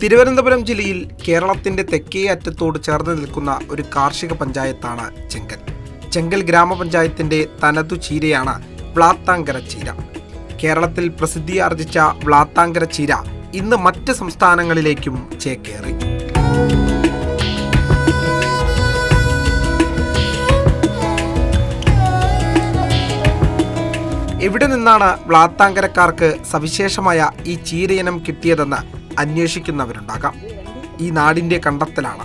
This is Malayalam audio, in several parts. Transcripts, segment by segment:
തിരുവനന്തപുരം ജില്ലയിൽ കേരളത്തിന്റെ തെക്കേ അറ്റത്തോട് ചേർന്ന് നിൽക്കുന്ന ഒരു കാർഷിക പഞ്ചായത്താണ് ചെങ്കൽ. ചെങ്കൽ ഗ്രാമപഞ്ചായത്തിന്റെ തനതു ചീരയാണ് വ്ളാത്താങ്കര ചീര. കേരളത്തിൽ പ്രസിദ്ധിയാർജിച്ച വ്ളാത്താങ്കര ചീര ഇന്ന് മറ്റ് സംസ്ഥാനങ്ങളിലേക്കും ചേക്കേറി. എവിടെ നിന്നാണ് വ്ളാത്താങ്കരക്കാർക്ക് സവിശേഷമായ ഈ ചീരയിനം കിട്ടിയതെന്ന് അന്വേഷിക്കുന്നവരുണ്ടാകാം. ഈ നാടിൻ്റെ കണ്ടെത്തലാണ്.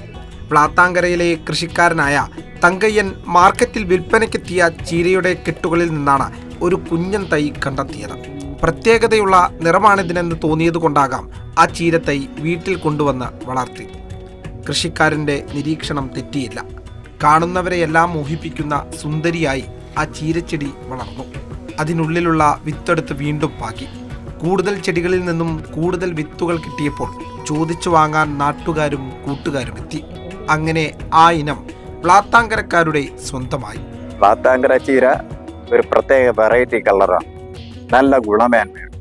വ്ളാത്താങ്കരയിലെ കൃഷിക്കാരനായ തങ്കയ്യൻ മാർക്കറ്റിൽ വിൽപ്പനയ്ക്കെത്തിയ ചീരയുടെ കെട്ടുകളിൽ നിന്നാണ് ഒരു കുഞ്ഞൻ തൈ കണ്ടെത്തിയത്. പ്രത്യേകതയുള്ള നിറമാണിതിനെന്ന് തോന്നിയതുകൊണ്ടാകാം ആ ചീരത്തൈ വീട്ടിൽ കൊണ്ടുവന്ന് വളർത്തി. കൃഷിക്കാരൻ്റെ നിരീക്ഷണം തെറ്റിയില്ല. കാണുന്നവരെയെല്ലാം മോഹിപ്പിക്കുന്ന സുന്ദരിയായി ആ ചീരച്ചെടി വളർന്നു. അതിനുള്ളിലുള്ള വിത്തെടുത്ത് വീണ്ടും പാകി. കൂടുതൽ ചെടികളിൽ നിന്നും കൂടുതൽ വിത്തുകൾ കിട്ടിയപ്പോൾ ചോദിച്ചു വാങ്ങാൻ നാട്ടുകാരും കൂട്ടുകാരും എത്തി. അങ്ങനെ ആ ഇനം വ്ളാത്താങ്കരക്കാരുടെ സ്വന്തമായി. വ്ളാത്താങ്കര ചീര ഒരു പ്രത്യേക വെറൈറ്റി കളറാണ്. നല്ല ഗുണമേന്മയാണ്.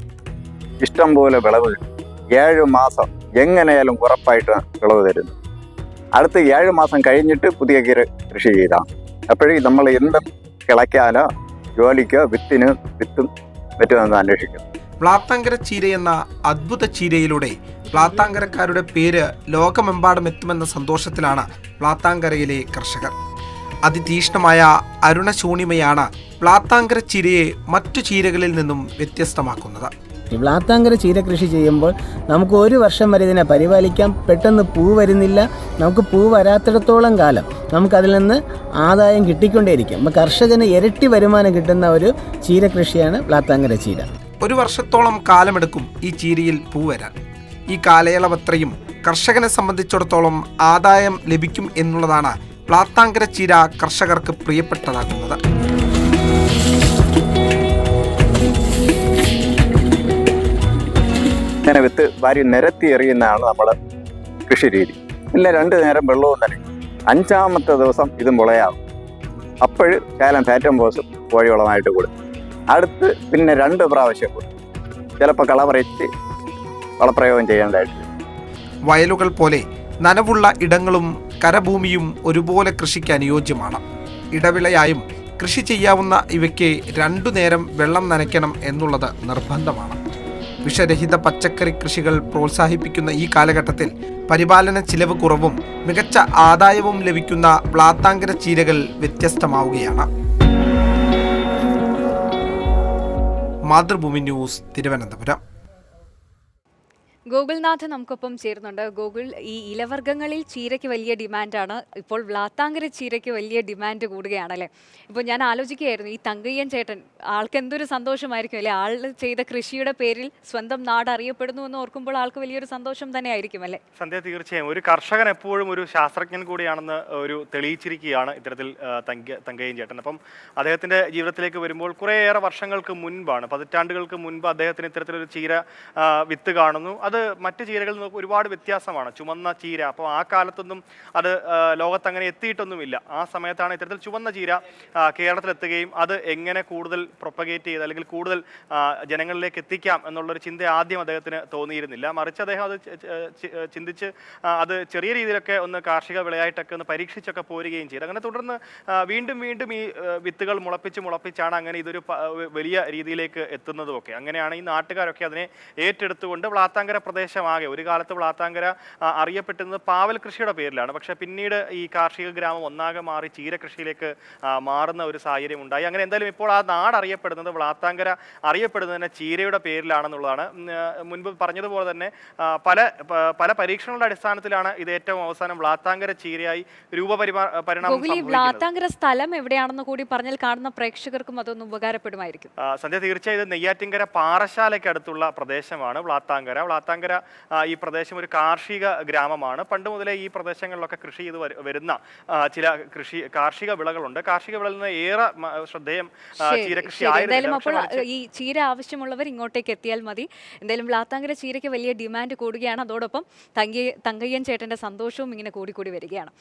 ഇഷ്ടം പോലെ വിളവ് കിട്ടും. 7 മാസം എങ്ങനെയാലും ഉറപ്പായിട്ട് വിളവ് തരുന്നു. അടുത്ത 7 മാസം കഴിഞ്ഞിട്ട് പുതിയ കൃഷി ചെയ്താണ്. അപ്പോഴും നമ്മൾ എന്തും കിളയ്ക്കാനോ ജോലിക്കോ വിത്തും പറ്റുമെന്ന് അന്വേഷിക്കുന്നു. വ്ളാത്താങ്കര ചീര എന്ന അദ്ഭുത ചീരയിലൂടെ വ്ളാത്താങ്കരക്കാരുടെ പേര് ലോകമെമ്പാടും എത്തുമെന്ന സന്തോഷത്തിലാണ് വ്ളാത്താങ്കരയിലെ കർഷകർ. അതിതീക്ഷ്ണമായ അരുണശൂണിമയാണ് വ്ളാത്താങ്കര ചീരയെ മറ്റു ചീരകളിൽ നിന്നും വ്യത്യസ്തമാക്കുന്നത്. ഈ വ്ളാത്താങ്കര ചീര കൃഷി ചെയ്യുമ്പോൾ നമുക്ക് 1 വർഷം വരെ ഇതിനെ പരിപാലിക്കാം. പെട്ടെന്ന് പൂ വരുന്നില്ല. നമുക്ക് പൂ വരാത്തിടത്തോളം കാലം നമുക്കതിൽ നിന്ന് ആദായം കിട്ടിക്കൊണ്ടേയിരിക്കും. അപ്പോൾ കർഷകന് ഇരട്ടി വരുമാനം കിട്ടുന്ന ഒരു ചീര കൃഷിയാണ് വ്ളാത്താങ്കര ചീര. 1 വർഷത്തോളം കാലമെടുക്കും ഈ ചീരയിൽ പൂ വരാൻ. ഈ കാലയളവത്രയും കർഷകനെ സംബന്ധിച്ചിടത്തോളം ആദായം ലഭിക്കും എന്നുള്ളതാണ് വ്ളാത്താങ്കര ചീര കർഷകർക്ക് പ്രിയപ്പെട്ടതാക്കുന്നത്. ഇങ്ങനെ വിത്ത് വാരി നിരത്തി എറിയുന്നതാണ് നമ്മൾ കൃഷി രീതി. പിന്നെ 2 നേരം വെള്ളവും നനയ്ക്കും. 5-ാമത്തെ ദിവസം ഇത് മുളയാകും. അപ്പോൾ ശകലം ഫാറ്റംബോസും കോഴിവളമായിട്ട് കൊടുക്കും. അടുത്ത് പിന്നെ 2 പ്രാവശ്യം കൊടുക്കും. ചിലപ്പോൾ കളപറിച്ച് വളപ്രയോഗം ചെയ്യേണ്ടതായിട്ട്. വയലുകൾ പോലെ നനവുള്ള ഇടങ്ങളും കരഭൂമിയും ഒരുപോലെ കൃഷിക്ക് അനുയോജ്യമാണ്. ഇടവിളയായും കൃഷി ചെയ്യാവുന്ന ഇവയ്ക്ക് 2 നേരം വെള്ളം നനയ്ക്കണം എന്നുള്ളത് നിർബന്ധമാണ്. വിഷരഹിത പച്ചക്കറി കൃഷികൾ പ്രോത്സാഹിപ്പിക്കുന്ന ഈ കാലഘട്ടത്തിൽ പരിപാലന ചിലവ് കുറവും മികച്ച ആദായവും ലഭിക്കുന്ന വ്ളാത്താങ്കര ചീരകൾ വ്യത്യസ്തമാവുകയാണ്. മാതൃഭൂമി ന്യൂസ്, തിരുവനന്തപുരം. ഗോകുൽനാഥ് നമുക്കൊപ്പം ചേരുന്നുണ്ട്. ഗോകുൽ, ഈ ഇലവർഗ്ഗങ്ങളിൽ ചീരയ്ക്ക് വലിയ ഡിമാൻഡാണ്. ഇപ്പോൾ വ്ളാത്താങ്കര ചീരയ്ക്ക് വലിയ ഡിമാൻഡ് കൂടുകയാണല്ലേ. ഇപ്പോൾ ഞാൻ ആലോചിക്കുകയായിരുന്നു, ഈ തങ്കയ്യൻ ചേട്ടൻ ആൾക്ക് എന്തൊരു സന്തോഷമായിരിക്കും അല്ലേ. ആൾ ചെയ്ത കൃഷിയുടെ പേരിൽ സ്വന്തം നാട് അറിയപ്പെടുന്നു എന്ന് ഓർക്കുമ്പോൾ ആൾക്ക് വലിയൊരു സന്തോഷം തന്നെ ആയിരിക്കും അല്ലേ. സന്ധ്യ, തീർച്ചയായും ഒരു കർഷകൻ എപ്പോഴും ഒരു ശാസ്ത്രജ്ഞൻ കൂടിയാണെന്ന് ഒരു തെളിയിച്ചിരിക്കുകയാണ് ഇത്തരത്തിൽ തങ്കയ്യൻ ചേട്ടൻ. അപ്പം അദ്ദേഹത്തിൻ്റെ ജീവിതത്തിലേക്ക് വരുമ്പോൾ കുറേയേറെ വർഷങ്ങൾക്ക് മുൻപാണ്, പതിറ്റാണ്ടുകൾക്ക് മുൻപ് അദ്ദേഹത്തിന് ഇത്തരത്തിലൊരു ചീര വിത്ത് കാണുന്നു. അത് മറ്റ് ചീരകളിൽ നിന്ന് ഒരുപാട് വ്യത്യാസമാണ്. ചുവന്ന ചീര, അപ്പോൾ ആ കാലത്തൊന്നും അത് ലോകത്ത് അങ്ങനെ എത്തിയിട്ടൊന്നുമില്ല. ആ സമയത്താണ് ഇത്തരത്തിൽ ചുവന്ന ചീര കേരളത്തിലെത്തുകയും അത് എങ്ങനെ കൂടുതൽ പ്രൊപ്പഗേറ്റ് ചെയ്ത് അല്ലെങ്കിൽ കൂടുതൽ ജനങ്ങളിലേക്ക് എത്തിക്കാം എന്നുള്ളൊരു ചിന്ത ആദ്യം അദ്ദേഹത്തിന് തോന്നിയിരുന്നില്ല. മറിച്ച് അദ്ദേഹം അത് ചിന്തിച്ച് അത് ചെറിയ രീതിയിലൊക്കെ ഒന്ന് കാർഷിക വിളയായിട്ടൊക്കെ ഒന്ന് പരീക്ഷിച്ചൊക്കെ പോരുകയും ചെയ്തു. അങ്ങനെ തുടർന്ന് വീണ്ടും ഈ വിത്തുകൾ മുളപ്പിച്ചാണ് അങ്ങനെ ഇതൊരു വലിയ രീതിയിലേക്ക് എത്തുന്നതുമൊക്കെ. അങ്ങനെയാണ് ഈ നാട്ടുകാരൊക്കെ അതിനെ ഏറ്റെടുത്തുകൊണ്ട് വ്ളാത്താങ്കര പ്രദേശമാകെ, ഒരു കാലത്ത് വ്ളാത്താങ്കര അറിയപ്പെട്ടിരുന്നത് പാവൽ കൃഷിയുടെ പേരിലാണ്. പക്ഷെ പിന്നീട് ഈ കാർഷിക ഗ്രാമം ഒന്നാകെ മാറി ചീര കൃഷിയിലേക്ക് മാറുന്ന ഒരു സാഹചര്യം ഉണ്ടായി. അങ്ങനെ എന്തായാലും ഇപ്പോൾ ആ നാട് അറിയപ്പെടുന്നത്, വ്ളാത്താങ്കര അറിയപ്പെടുന്നത് തന്നെ ചീരയുടെ പേരിലാണെന്നുള്ളതാണ്. മുൻപ് പറഞ്ഞതുപോലെ തന്നെ പല പരീക്ഷണങ്ങളുടെ അടിസ്ഥാനത്തിലാണ് ഇത് ഏറ്റവും അവസാനം വ്ളാത്താങ്കര ചീരയായി രൂപപരിണാമം. വ്ളാത്താങ്കര സ്ഥലം എവിടെയാണെന്ന് കൂടി പറഞ്ഞാൽ കാണുന്ന പ്രേക്ഷകർക്കും അതൊന്നും ഉപകാരപ്പെടുമായിരിക്കും. സന്ധ്യ, തീർച്ചയായും ഇത് നെയ്യാറ്റിൻകര പാറശാലയ്ക്ക് അടുത്തുള്ള പ്രദേശമാണ് വ്ളാത്താങ്കര. ഈ പ്രദേശം ഒരു കാർഷിക ഗ്രാമമാണ്. പണ്ട് മുതലേ ഈ പ്രദേശങ്ങളിലൊക്കെ കൃഷി ചെയ്ത് വരുന്ന ചില കാർഷിക വിളകളുണ്ട്. കാർഷിക വിളയിൽ നിന്ന് ഏറെ ശ്രദ്ധേയം ചീരകൃഷി ആയിരുന്നു. അപ്പോൾ ഈ ചീര ആവശ്യമുള്ളവർ ഇങ്ങോട്ടേക്ക് എത്തിയാൽ മതി. എന്തായാലും വ്ളാത്താങ്കര ചീരയ്ക്ക് വലിയ ഡിമാൻഡ് കൂടുകയാണ്. അതോടൊപ്പം തങ്കയ്യൻ ചേട്ടന്റെ സന്തോഷവും ഇങ്ങനെ കൂടി വരികയാണ്.